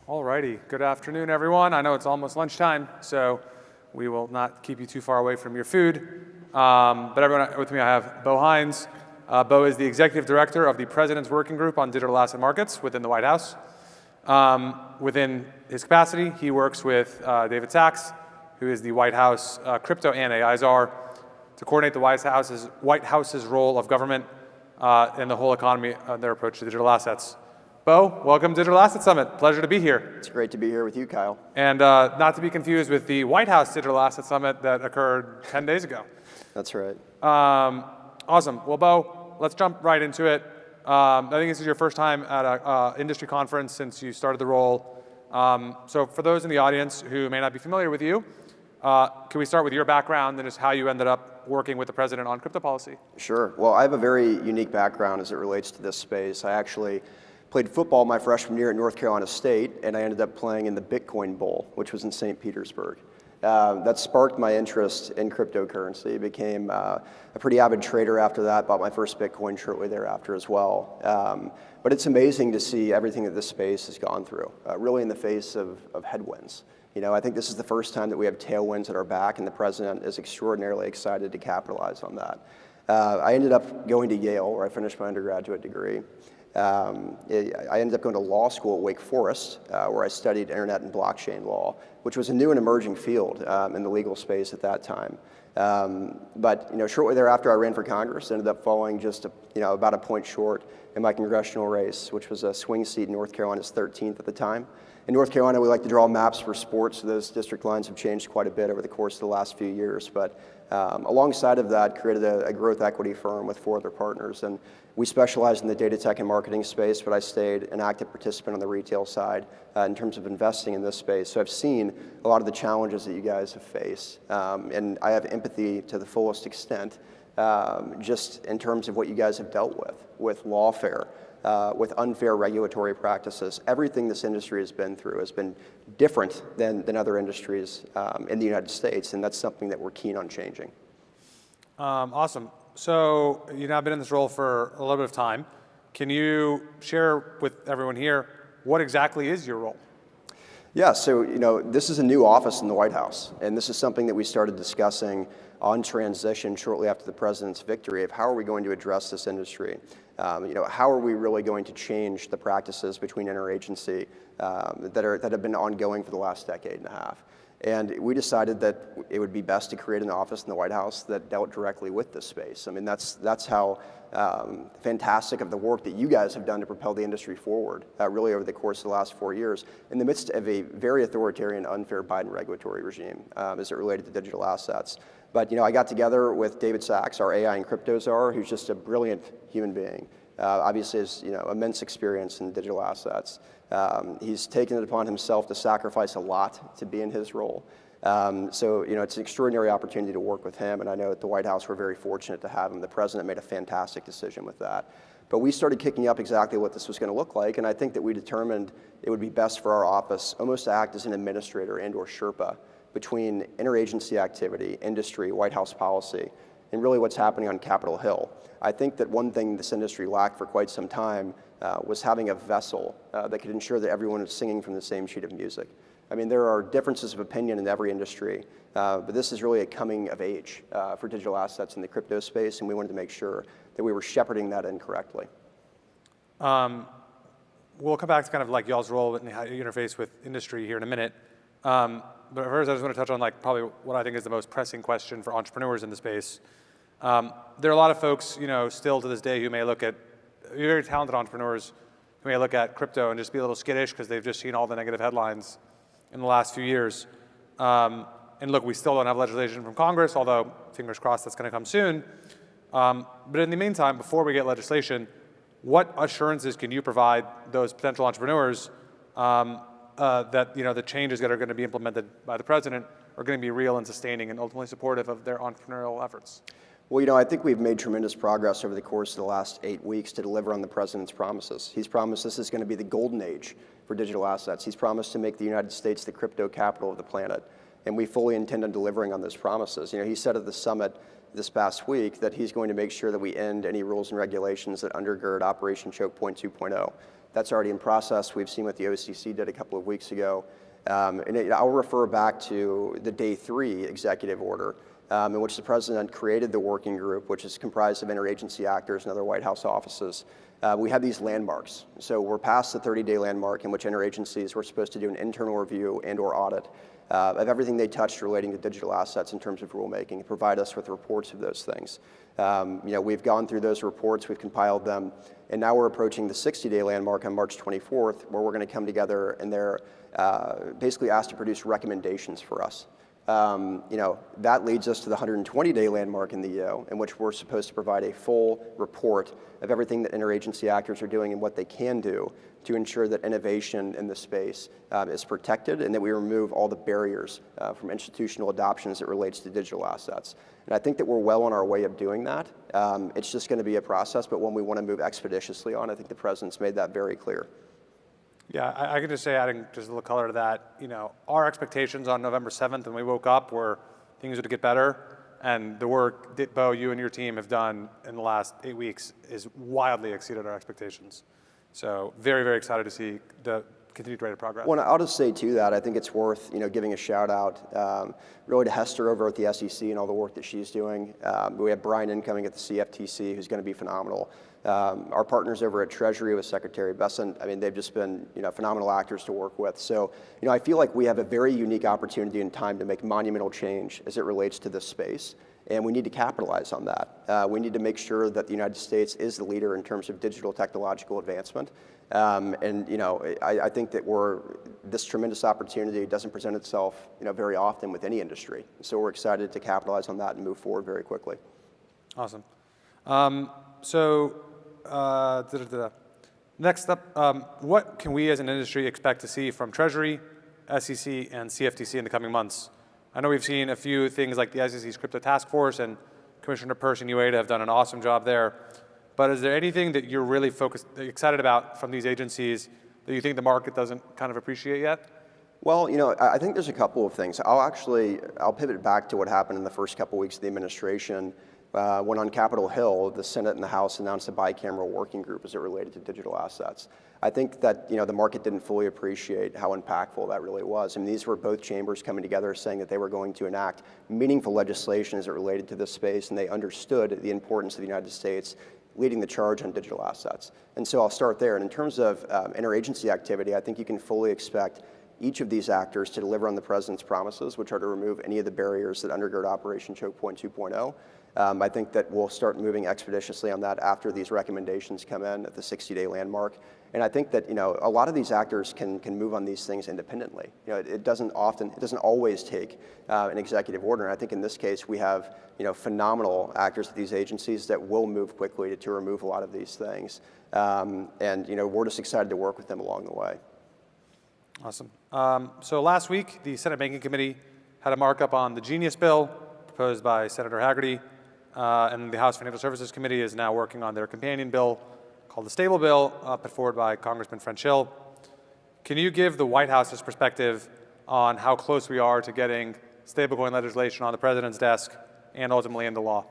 Alrighty, good afternoon everyone. I know it's almost lunchtime, so we will not keep you too far away from your food. But everyone with me, I have Bo Hines. Bo is the Executive Director of the President's Working Group on Digital Asset Markets within the White House. Within his capacity, he works with David Sachs, who is the White House crypto and AI czar, to coordinate the White House's role of government and the whole economy and their approach to digital assets. Bo, welcome to Digital Asset Summit. Pleasure to be here. It's great to be here with you, Kyle. And not to be confused with the White House Digital Asset Summit that occurred 10 days ago. That's right. Awesome. Well, Bo, let's jump right into it. I think this is your first time at an industry conference since you started the role. So for those in the audience who may not be familiar with you, can we start with your background and just how you ended up working with the president on crypto policy? Sure. Well, I have a very unique background as it relates to this space. I actually played football my freshman year at North Carolina State, and I ended up playing in the Bitcoin Bowl, which was in St. Petersburg. That sparked my interest in cryptocurrency. Became a pretty avid trader after that, bought my first Bitcoin shortly thereafter as well. But it's amazing to see everything that this space has gone through, really in the face of headwinds. You know, I think this is the first time that we have tailwinds at our back, and the president is extraordinarily excited to capitalize on that. I ended up going to Yale, where I finished my undergraduate degree. I ended up going to law school at Wake Forest, where I studied internet and blockchain law, which was a new and emerging field in the legal space at that time. But shortly thereafter, I ran for Congress. Ended up falling just about a point short in my congressional race, which was a swing seat in North Carolina's 13th at the time. In North Carolina, we like to draw maps for sports, so those district lines have changed quite a bit over the course of the last few years. But alongside of that, created a growth equity firm with 4 other partners. And we specialize in the data tech and marketing space, but I stayed an active participant on the retail side in terms of investing in this space. So I've seen a lot of the challenges that you guys have faced. And I have empathy to the fullest extent, just in terms of what you guys have dealt with lawfare, with unfair regulatory practices. Everything this industry has been through has been different than other industries in the United States, and that's something that we're keen on changing. Awesome. So you've now been in this role for a little bit of time. Can you share with everyone here what exactly is your role? Yeah, so this is a new office in the White House, and this is something that we started discussing on transition shortly after the president's victory of how are we going to address this industry? How are we really going to change the practices between interagency that have been ongoing for the last decade and a half? And we decided that it would be best to create an office in the White House that dealt directly with this space. I mean, that's how fantastic of the work that you guys have done to propel the industry forward, really over the course of the last 4 years, in the midst of a very authoritarian, unfair Biden regulatory regime as it related to digital assets. But I got together with David Sachs, our AI and crypto czar, who's just a brilliant human being. Obviously has immense experience in digital assets. He's taken it upon himself to sacrifice a lot to be in his role. So it's an extraordinary opportunity to work with him, and I know at the White House we're very fortunate to have him. The president made a fantastic decision with that. But we started kicking up exactly what this was going to look like, and I think that we determined it would be best for our office almost to act as an administrator and or Sherpa between interagency activity, industry, White House policy, and really what's happening on Capitol Hill. I think that one thing this industry lacked for quite some time was having a vessel that could ensure that everyone was singing from the same sheet of music. I mean, there are differences of opinion in every industry, but this is really a coming of age for digital assets in the crypto space, and we wanted to make sure that we were shepherding that in correctly. We'll come back to kind of like y'all's role and how you interface with industry here in a minute. But first, I just want to touch on probably what I think is the most pressing question for entrepreneurs in the space. There are a lot of folks, still to this day who may look at very talented entrepreneurs who may look at crypto and just be a little skittish because they've just seen all the negative headlines in the last few years. And look, we still don't have legislation from Congress, although fingers crossed that's going to come soon. But in the meantime, before we get legislation, what assurances can you provide those potential entrepreneurs that the changes that are going to be implemented by the president are going to be real and sustaining and ultimately supportive of their entrepreneurial efforts? Well, I think we've made tremendous progress over the course of the last 8 weeks to deliver on the president's promises. He's promised this is going to be the golden age for digital assets. He's promised to make the United States the crypto capital of the planet, and we fully intend on delivering on those promises. He said at the summit this past week that he's going to make sure that we end any rules and regulations that undergird Operation Choke Point 2.0. That's already in process. We've seen what the OCC did a couple of weeks ago. I'll refer back to the day 3 executive order, in which the president created the working group, which is comprised of interagency actors and other White House offices. We have these landmarks. So we're past the 30-day landmark in which interagencies were supposed to do an internal review and/or audit of everything they touched relating to digital assets in terms of rulemaking and provide us with reports of those things. We've gone through those reports, we've compiled them, and now we're approaching the 60-day landmark on March 24th, where we're going to come together and they're basically asked to produce recommendations for us. That leads us to the 120-day landmark in the EO, in which we're supposed to provide a full report of everything that interagency actors are doing and what they can do to ensure that innovation in the space is protected and that we remove all the barriers from institutional adoption as it relates to digital assets. And I think that we're well on our way of doing that. It's just going to be a process, but one we want to move expeditiously on. I think the president's made that very clear. Yeah, I can just say, adding just a little color to that, our expectations on November 7th when we woke up were things would get better, and the work that, Bo, you and your team have done in the last 8 weeks is wildly exceeded our expectations. So very, very excited to see the continued rate of progress. Well, I'll just say to that, I think it's worth giving a shout out really to Hester over at the SEC and all the work that she's doing. We have Brian incoming at the CFTC, who's going to be phenomenal. Our partners over at Treasury with Secretary Bessent, they've just been phenomenal actors to work with. So I feel like we have a very unique opportunity and time to make monumental change as it relates to this space. And we need to capitalize on that. We need to make sure that the United States is the leader in terms of digital technological advancement. I think that this tremendous opportunity doesn't present itself very often with any industry. So we're excited to capitalize on that and move forward very quickly. Awesome. Next up, what can we as an industry expect to see from Treasury, SEC, and CFTC in the coming months? I know we've seen a few things like the SEC's crypto task force and Commissioner Persh and UADA have done an awesome job there. But is there anything that you're really excited about from these agencies that you think the market doesn't kind of appreciate yet? Well, I think there's a couple of things. I'll pivot back to what happened in the first couple of weeks of the administration when on Capitol Hill, the Senate and the House announced a bicameral working group as it related to digital assets. I think that the market didn't fully appreciate how impactful that really was. These were both chambers coming together saying that they were going to enact meaningful legislation as it related to this space, and they understood the importance of the United States leading the charge on digital assets. And so I'll start there. And in terms of interagency activity, I think you can fully expect each of these actors to deliver on the president's promises, which are to remove any of the barriers that undergird Operation Choke Point 2.0. I think that we'll start moving expeditiously on that after these recommendations come in at the 60-day landmark. And I think that a lot of these actors can move on these things independently. It doesn't always take an executive order. And I think in this case we have phenomenal actors at these agencies that will move quickly to remove a lot of these things. We're just excited to work with them along the way. Awesome. So last week, the Senate Banking Committee had a markup on the Genius Bill proposed by Senator Hagerty, and the House Financial Services Committee is now working on their companion bill called the Stable Bill, put forward by Congressman French Hill. Can you give the White House's perspective on how close we are to getting stablecoin legislation on the president's desk and ultimately into law?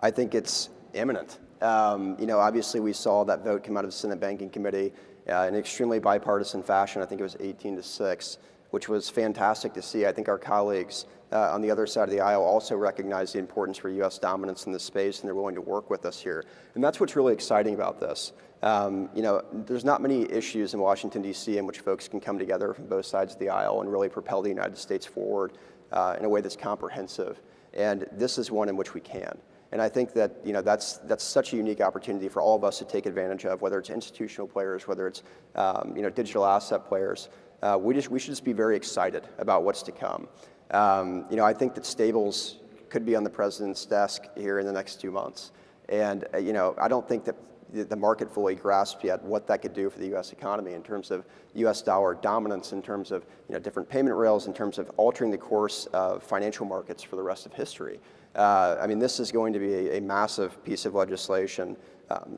I think it's imminent. Obviously we saw that vote come out of the Senate Banking Committee in an extremely bipartisan fashion. I think it was 18-6, which was fantastic to see. I think our colleagues on the other side of the aisle also recognize the importance for U.S. dominance in this space, and they're willing to work with us here. And that's what's really exciting about this. There's not many issues in Washington, D.C. in which folks can come together from both sides of the aisle and really propel the United States forward in a way that's comprehensive. And this is one in which we can. And I think that that's such a unique opportunity for all of us to take advantage of, whether it's institutional players, whether it's digital asset players. We should just be very excited about what's to come. I think that stables could be on the president's desk here in the next 2 months. And I don't think that the market fully grasps yet what that could do for the U.S. economy in terms of U.S. dollar dominance, in terms of different payment rails, in terms of altering the course of financial markets for the rest of history. This is going to be a massive piece of legislation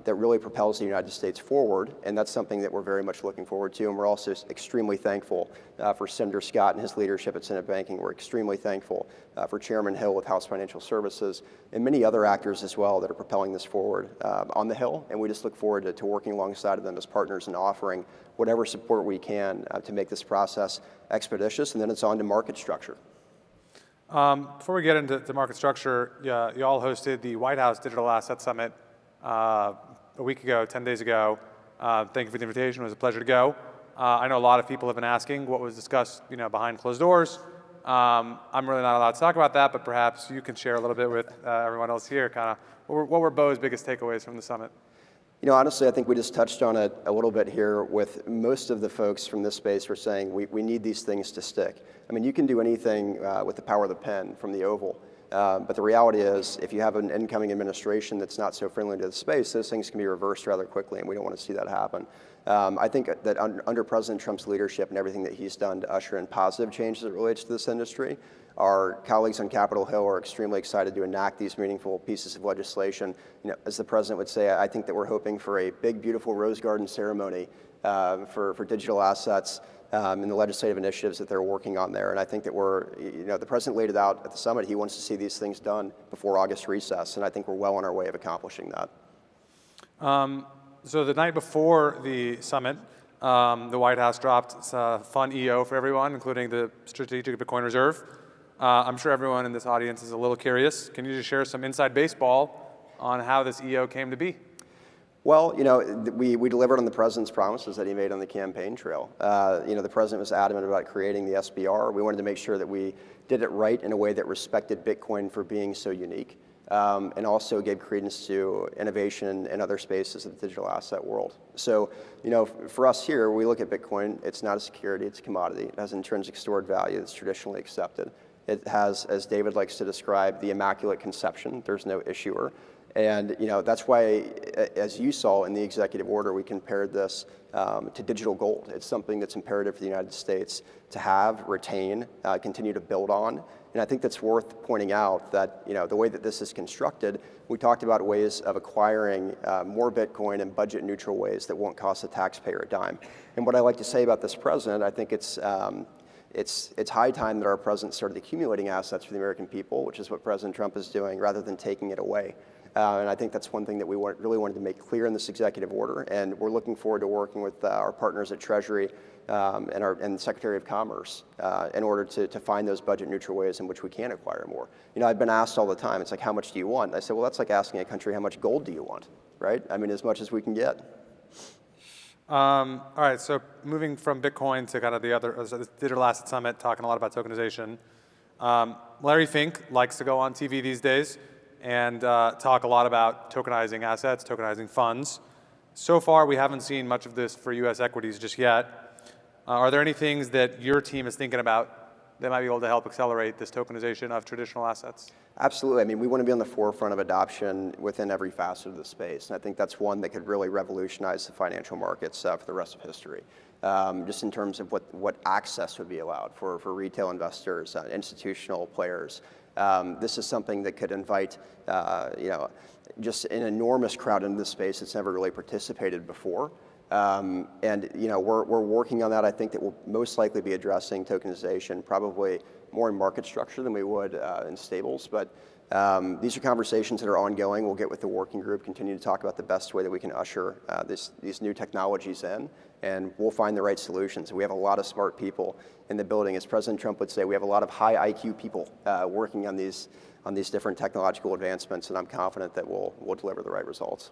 that really propels the United States forward, and that's something that we're very much looking forward to. And we're also extremely thankful for Senator Scott and his leadership at Senate Banking. We're extremely thankful for Chairman Hill with House Financial Services and many other actors as well that are propelling this forward on the Hill. And we just look forward to working alongside of them as partners and offering whatever support we can to make this process expeditious. And then it's on to market structure. Before we get into the market structure, you all hosted the White House Digital Asset Summit a week ago, 10 days ago. Thank you for the invitation. It was a pleasure to go. I know a lot of people have been asking what was discussed, behind closed doors. I'm really not allowed to talk about that, but perhaps you can share a little bit with everyone else here, kind of what were Bo's biggest takeaways from the summit? Honestly, I think we just touched on it a little bit here with most of the folks from this space were saying we need these things to stick. I mean, you can do anything with the power of the pen from the Oval. But the reality is, if you have an incoming administration that's not so friendly to the space, those things can be reversed rather quickly, and we don't want to see that happen. I think that under President Trump's leadership and everything that he's done to usher in positive change as it relates to this industry, our colleagues on Capitol Hill are extremely excited to enact these meaningful pieces of legislation. As the president would say, I think that we're hoping for a big, beautiful rose garden ceremony for digital assets and the legislative initiatives that they're working on there. And I think that the president laid it out at the summit. He wants to see these things done before August recess, and I think we're well on our way of accomplishing that. So the night before the summit, the White House dropped a fun EO for everyone, including the Strategic Bitcoin Reserve. I'm sure everyone in this audience is a little curious. Can you just share some inside baseball on how this EO came to be? Well, we delivered on the president's promises that he made on the campaign trail. The president was adamant about creating the SBR. We wanted to make sure that we did it right in a way that respected Bitcoin for being so unique, and also gave credence to innovation in other spaces of the digital asset world. So, for us here, we look at Bitcoin, it's not a security, it's a commodity. It has intrinsic stored value that's traditionally accepted. It has, as David likes to describe, the immaculate conception. There's no issuer. And that's why, as you saw in the executive order, we compared this to digital gold. It's something that's imperative for the United States to have, retain, continue to build on. And I think that's worth pointing out that the way that this is constructed, we talked about ways of acquiring more Bitcoin in budget-neutral ways that won't cost the taxpayer a dime. And what I like to say about this president, I think it's high time that our president started accumulating assets for the American people, which is what President Trump is doing, rather than taking it away. And I think that's one thing that we really wanted to make clear in this executive order, and we're looking forward to working with our partners at Treasury and the Secretary of Commerce in order to find those budget-neutral ways in which we can acquire more. I've been asked all the time, it's like, how much do you want? And I say, well, that's like asking a country, how much gold do you want, right? I mean, as much as we can get. All right, so moving from Bitcoin to kind of the Digital Asset Summit, talking a lot about tokenization. Larry Fink likes to go on TV these days and talk a lot about tokenizing assets, tokenizing funds. So far, we haven't seen much of this for U.S. equities just yet. Are there any things that your team is thinking about that might be able to help accelerate this tokenization of traditional assets? Absolutely. I mean, we want to be on the forefront of adoption within every facet of the space. And I think that's one that could really revolutionize the financial markets for the rest of history. Just in terms of what access would be allowed for retail investors, institutional players. This is something that could invite, just an enormous crowd into the space that's never really participated before. We're working on that. I think that we'll most likely be addressing tokenization probably more in market structure than we would in stables. But these are conversations that are ongoing. We'll get with the working group, continue to talk about the best way that we can usher these new technologies in, and we'll find the right solutions. We have a lot of smart people in the building. As President Trump would say, we have a lot of high IQ people working on these different technological advancements, and I'm confident that we'll deliver the right results.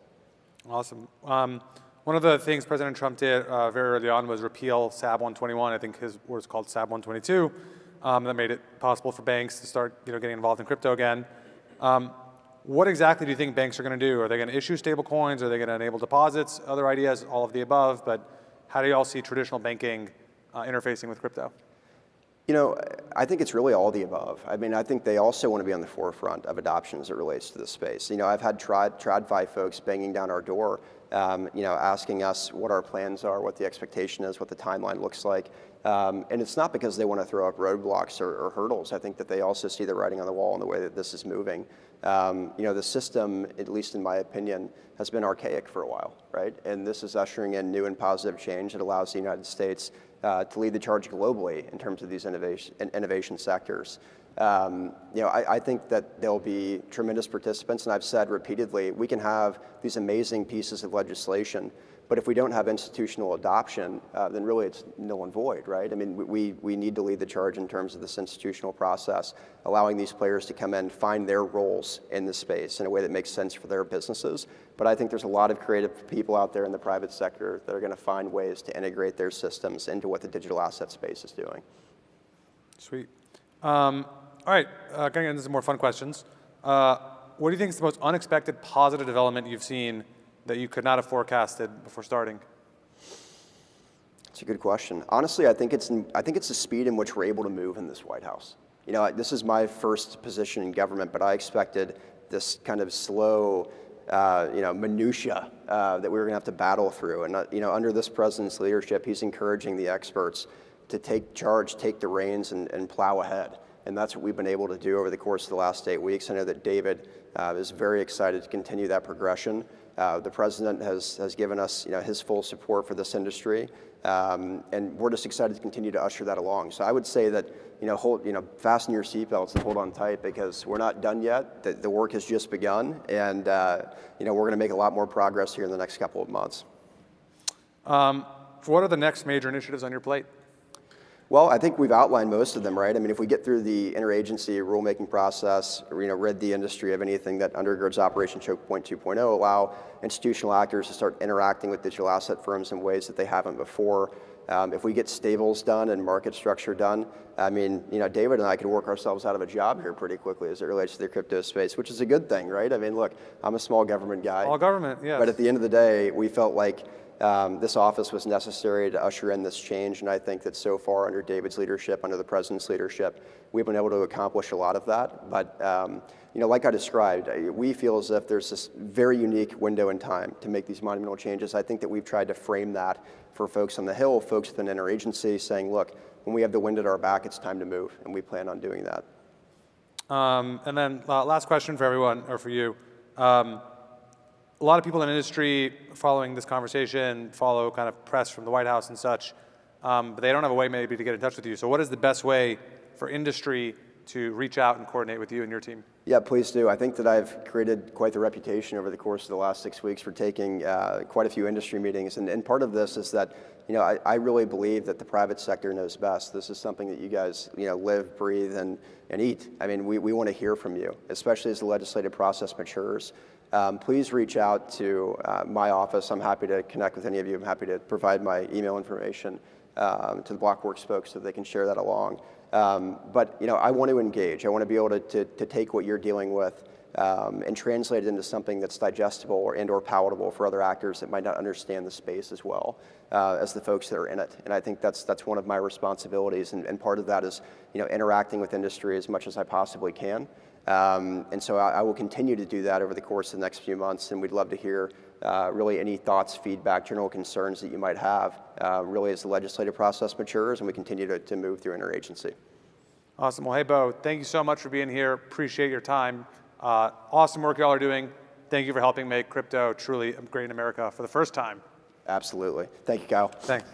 Awesome. One of the things President Trump did very early on was repeal SAB 121. I think his was called SAB 122. That made it possible for banks to start getting involved in crypto again. What exactly do you think banks are going to do? Are they going to issue stable coins? Are they going to enable deposits? Other ideas, all of the above. But how do you all see traditional banking interfacing with crypto? I think it's really all the above. I mean, I think they also want to be on the forefront of adoption as it relates to this space. I've had TradFi folks banging down our door, asking us what our plans are, what the expectation is, what the timeline looks like. And it's not because they want to throw up roadblocks or hurdles. I think that they also see the writing on the wall in the way that this is moving. The system, at least in my opinion, has been archaic for a while, right? And this is ushering in new and positive change that allows the United States to lead the charge globally in terms of these innovation sectors. I think that there'll be tremendous participants, and I've said repeatedly, we can have these amazing pieces of legislation, but if we don't have institutional adoption, then really it's null and void, right? I mean, we need to lead the charge in terms of this institutional process, allowing these players to come in, find their roles in the space in a way that makes sense for their businesses. But I think there's a lot of creative people out there in the private sector that are going to find ways to integrate their systems into what the digital asset space is doing. Sweet. All right, getting into some more fun questions. What do you think is the most unexpected positive development you've seen that you could not have forecasted before starting? It's a good question. Honestly, I think it's the speed in which we're able to move in this White House. This is my first position in government, but I expected this kind of slow, minutia that we were going to have to battle through. And under this president's leadership, he's encouraging the experts to take charge, take the reins, and plow ahead. And that's what we've been able to do over the course of the last 8 weeks. I know that David is very excited to continue that progression. The president has given us his full support for this industry, and we're just excited to continue to usher that along. So I would say that fasten your seatbelts and hold on tight, because we're not done yet. The work has just begun, and we're going to make a lot more progress here in the next couple of months. What are the next major initiatives on your plate? Well, I think we've outlined most of them, right? I mean, if we get through the interagency rulemaking process, rid the industry of anything that undergirds Operation Choke Point 2.0, allow institutional actors to start interacting with digital asset firms in ways that they haven't before. If we get stables done and market structure done, I mean, David and I could work ourselves out of a job here pretty quickly as it relates to the crypto space, which is a good thing, right? I mean, look, I'm a small government guy. Small government, yes. But at the end of the day, we felt like this office was necessary to usher in this change, and I think that so far under David's leadership, under the president's leadership, we've been able to accomplish a lot of that. But like I described, we feel as if there's this very unique window in time to make these monumental changes. I think that we've tried to frame that for folks on the Hill, folks within interagency, saying, look, when we have the wind at our back, it's time to move, and we plan on doing that. And then last question for everyone, or for you. A lot of people in the industry following this conversation follow kind of press from the White House and such, but they don't have a way maybe to get in touch with you. So what is the best way for industry to reach out and coordinate with you and your team? Yeah, please do. I think that I've created quite the reputation over the course of the last 6 weeks for taking quite a few industry meetings. And part of this is that, I really believe that the private sector knows best. This is something that you guys, live, breathe, and eat. I mean, we want to hear from you, especially as the legislative process matures. Please reach out to my office. I'm happy to connect with any of you. I'm happy to provide my email information to the Blockworks folks so they can share that along. But I want to engage. I want to be able to take what you're dealing with and translate it into something that's digestible or palatable for other actors that might not understand the space as well as the folks that are in it. And I think that's one of my responsibilities. And part of that is interacting with industry as much as I possibly can. And so I will continue to do that over the course of the next few months, and we'd love to hear really any thoughts, feedback, general concerns that you might have really as the legislative process matures and we continue to move through interagency. Awesome. Well, hey, Bo, thank you so much for being here. Appreciate your time. Awesome work y'all are doing. Thank you for helping make crypto truly great in America for the first time. Absolutely. Thank you, Kyle. Thanks.